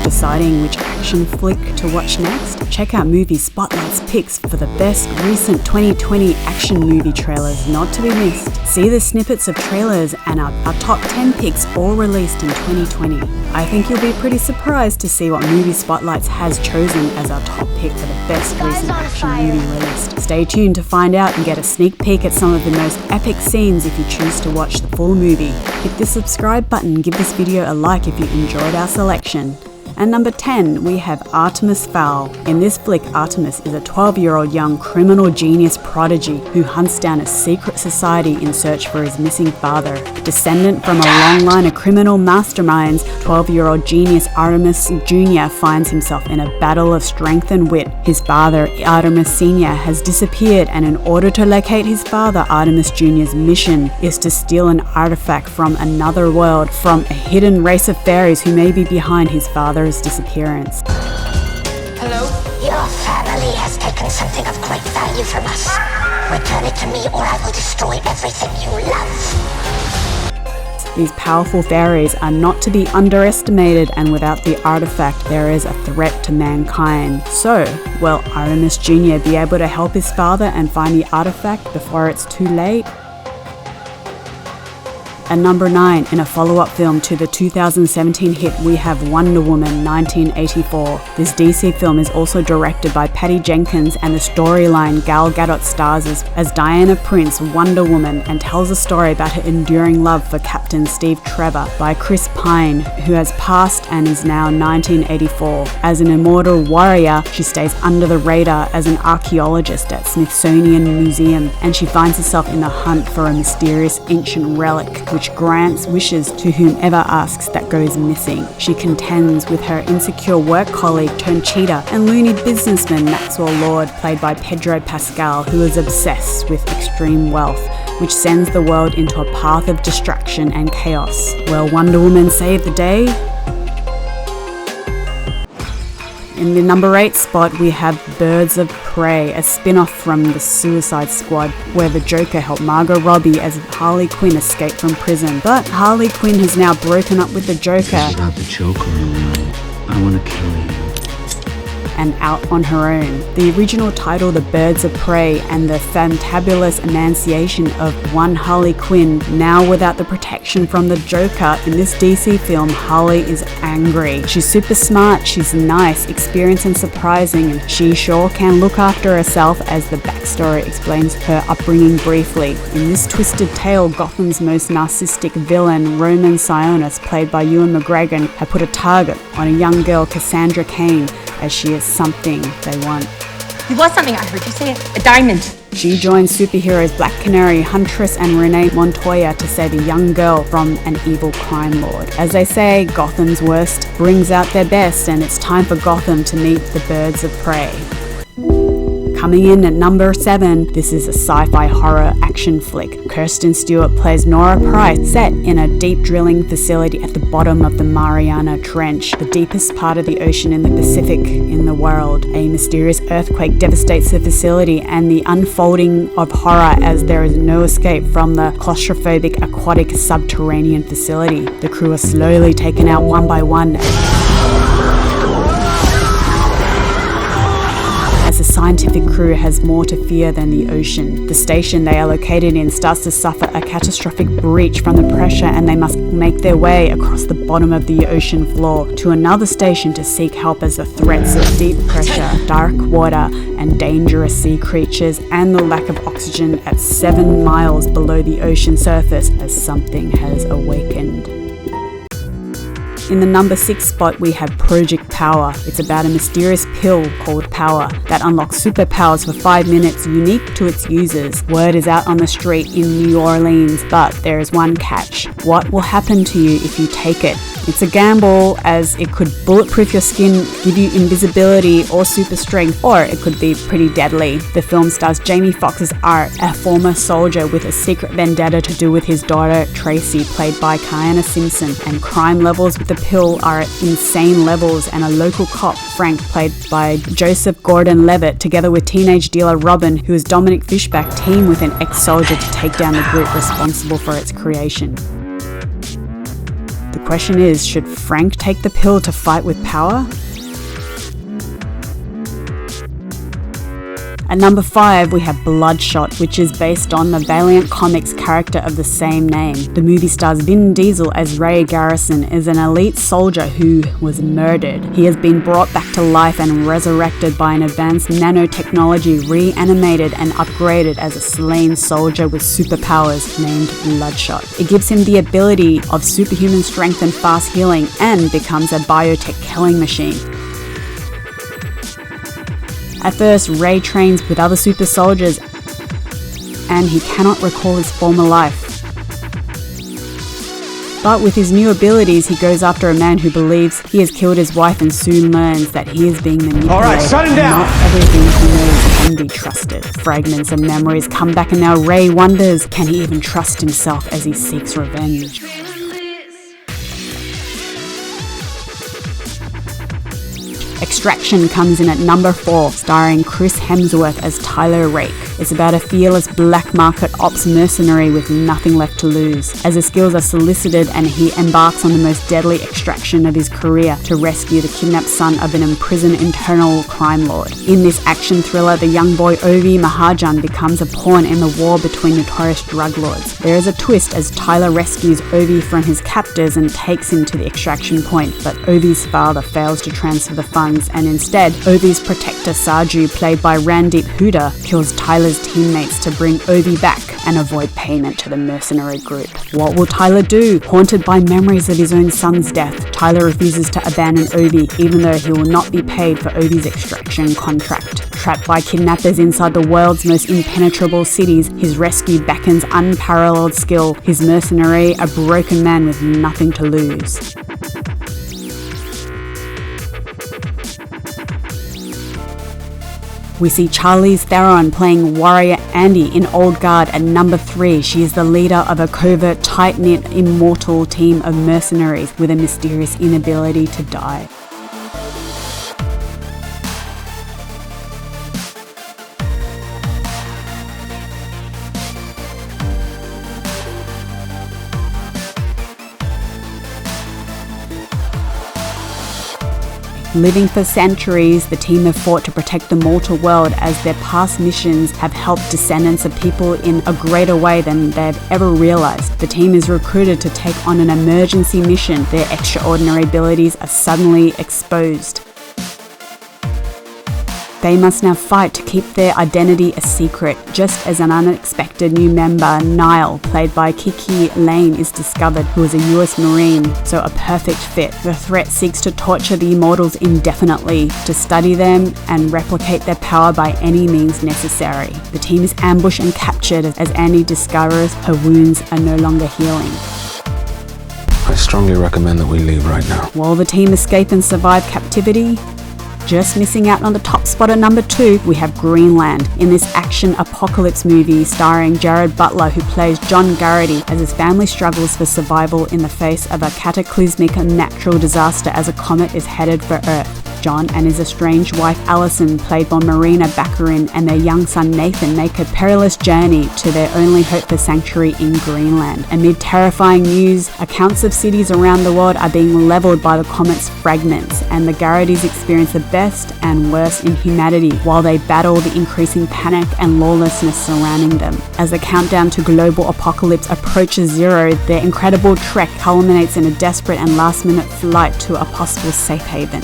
trouble deciding which action flick to watch next? Check out Movie Spotlight's picks for the best recent 2020 action movie trailers not to be missed. See the snippets of trailers and our top 10 picks all released in 2020. I think you'll be pretty surprised to see what Movie Spotlights has chosen as our top pick for the best recent action movie released. Stay tuned to find out and get a sneak peek at some of the most epic scenes if you choose to watch the full movie. Hit the subscribe button and give this video a like if you enjoyed our selection. And number 10, we have Artemis Fowl. In this flick, Artemis is a 12-year-old young criminal genius prodigy who hunts down a secret society in search for his missing father. Descendant from a long line of criminal masterminds, 12-year-old genius Artemis Jr. finds himself in a battle of strength and wit. His father, Artemis Sr., has disappeared, and in order to locate his father, Artemis Jr.'s mission is to steal an artifact from another world from a hidden race of fairies who may be behind his father's disappearance. Hello? Your family has taken something of great value from us. Return it to me or I will destroy everything you love. These powerful fairies are not to be underestimated, and without the artifact there is a threat to mankind. So, will Artemis Jr. be able to help his father and find the artifact before it's too late? At number 9, in a follow-up film to the 2017 hit, we have Wonder Woman 1984. This DC film is also directed by Patty Jenkins, and the storyline Gal Gadot stars as Diana Prince, Wonder Woman, and tells a story about her enduring love for Captain Steve Trevor by Chris Pine, who has passed and is now 1984. As an immortal warrior, she stays under the radar as an archaeologist at Smithsonian Museum, and she finds herself in the hunt for a mysterious ancient relic, which grants wishes to whomever asks that goes missing. She contends with her insecure work colleague turned cheater and loony businessman Maxwell Lord, played by Pedro Pascal, who is obsessed with extreme wealth, which sends the world into a path of distraction and chaos. Will Wonder Woman save the day? In the number 8 spot, we have Birds of Prey, a spin-off from The Suicide Squad, where the Joker helped Margot Robbie as Harley Quinn escape from prison. But Harley Quinn has now broken up with the Joker. It's about the Joker, I want to kill you. And out on her own. The original title, The Birds of Prey, and the fantabulous emanciation of one Harley Quinn, now without the protection from the Joker. In this DC film, Harley is angry. She's super smart, she's nice, experienced and surprising, and she sure can look after herself, as the backstory explains her upbringing briefly. In this twisted tale, Gotham's most narcissistic villain, Roman Sionis, played by Ewan McGregor, had put a target on a young girl, Cassandra Cain, as she is something they want. You want something, I heard you say it. A diamond. She joins superheroes Black Canary, Huntress, and Renee Montoya to save a young girl from an evil crime lord. As they say, Gotham's worst brings out their best, and it's time for Gotham to meet the Birds of Prey. Coming in at number 7, this is a sci-fi horror action flick. Kirsten Stewart plays Nora Price, set in a deep drilling facility at the bottom of the Mariana Trench, the deepest part of the ocean in the Pacific in the world. A mysterious earthquake devastates the facility, and the unfolding of horror as there is no escape from the claustrophobic aquatic subterranean facility. The crew are slowly taken out one by one. The scientific crew has more to fear than the ocean. The station they are located in starts to suffer a catastrophic breach from the pressure, and they must make their way across the bottom of the ocean floor to another station to seek help, as the threats of deep pressure, dark water, and dangerous sea creatures, and the lack of oxygen at 7 miles below the ocean surface, as something has awakened. In the number 6 spot, we have Project Power. It's about a mysterious pill called Power that unlocks superpowers for 5 minutes, unique to its users. Word is out on the street in New Orleans, but there is one catch. What will happen to you if you take it? It's a gamble, as it could bulletproof your skin, give you invisibility or super strength, or it could be pretty deadly. The film stars Jamie Foxx's Art, a former soldier with a secret vendetta to do with his daughter Tracy, played by Kiana Simpson, and crime levels with the pill are at insane levels, and a local cop, Frank, played by Joseph Gordon-Levitt, together with teenage dealer Robin, who is Dominic Fishback, team with an ex-soldier to take down the group responsible for its creation. The question is, should Frank take the pill to fight with power? At number 5, we have Bloodshot, which is based on the Valiant Comics character of the same name. The movie stars Vin Diesel as Ray Garrison, is an elite soldier who was murdered. He has been brought back to life and resurrected by an advanced nanotechnology, reanimated and upgraded as a slain soldier with superpowers named Bloodshot. It gives him the ability of superhuman strength and fast healing, and becomes a biotech killing machine. At first, Ray trains with other super soldiers and he cannot recall his former life. But with his new abilities, he goes after a man who believes he has killed his wife and soon learns that he is being manipulated. All right, shut him down. Not everything he knows can be trusted. Fragments of memories come back and now Ray wonders, can he even trust himself as he seeks revenge? Extraction comes in at number 4, starring Chris Hemsworth as Tyler Rake. It's about a fearless black market ops mercenary with nothing left to lose. As his skills are solicited and he embarks on the most deadly extraction of his career to rescue the kidnapped son of an imprisoned internal crime lord. In this action thriller, the young boy Ovi Mahajan becomes a pawn in the war between notorious drug lords. There is a twist as Tyler rescues Ovi from his captors and takes him to the extraction point, but Ovi's father fails to transfer the funds, and instead, Ovi's protector Sarju, played by Randeep Hooda, kills Tyler's teammates to bring Ovi back and avoid payment to the mercenary group. What will Tyler do? Haunted by memories of his own son's death, Tyler refuses to abandon Ovi, even though he will not be paid for Ovi's extraction contract. Trapped by kidnappers inside the world's most impenetrable cities, his rescue beckons unparalleled skill, his mercenary a broken man with nothing to lose. We see Charlize Theron playing warrior Andy in Old Guard at number 3. She is the leader of a covert, tight-knit, immortal team of mercenaries with a mysterious inability to die. Living for centuries, the team have fought to protect the mortal world as their past missions have helped descendants of people in a greater way than they've ever realized. The team is recruited to take on an emergency mission. Their extraordinary abilities are suddenly exposed. They must now fight to keep their identity a secret, just as an unexpected new member, Niall, played by Kiki Lane, is discovered, who is a US Marine, so a perfect fit. The threat seeks to torture the immortals indefinitely, to study them and replicate their power by any means necessary. The team is ambushed and captured as Annie discovers her wounds are no longer healing. I strongly recommend that we leave right now. While the team escape and survive captivity, just missing out on the top spot at number 2, we have Greenland. In this action apocalypse movie starring Jared Butler, who plays John Garrity as his family struggles for survival in the face of a cataclysmic natural disaster as a comet is headed for Earth. John and his estranged wife Alison, played by Marina Baccarin, and their young son Nathan make a perilous journey to their only hope for sanctuary in Greenland. Amid terrifying news, accounts of cities around the world are being leveled by the comet's fragments, and the Garritys experience the best and worst in humanity while they battle the increasing panic and lawlessness surrounding them. As the countdown to global apocalypse approaches zero, their incredible trek culminates in a desperate and last-minute flight to a possible safe haven.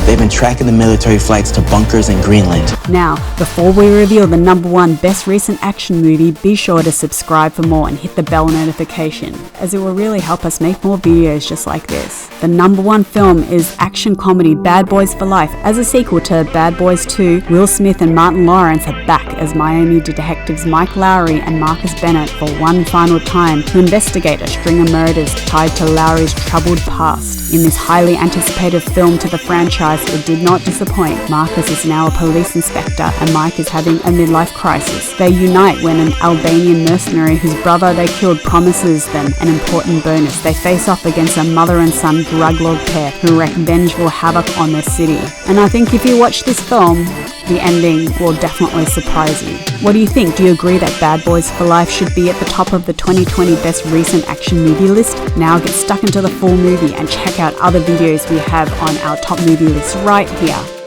They've been tracking the military flights to bunkers in Greenland. Now, before we reveal the number 1 best recent action movie, be sure to subscribe for more and hit the bell notification, as it will really help us make more videos just like this. The number 1 film is action comedy Bad Boys for Life. As a sequel to Bad Boys 2, Will Smith and Martin Lawrence are back as Miami detectives Mike Lowry and Marcus Bennett for one final time to investigate a string of murders tied to Lowry's troubled past. In this highly anticipated film to the franchise, it did not disappoint. Marcus is now a police inspector and Mike is having a midlife crisis. They unite when an Albanian mercenary whose brother they killed promises them an important bonus. They face off against a mother and son drug lord pair who wreak vengeful havoc on their city. And I think if you watch this film, The ending will definitely surprise you. What do you think? Do you agree that Bad Boys for Life should be at the top of the 2020 best recent action movie list? Now get stuck into the full movie and check out other videos we have on our top movie list right here.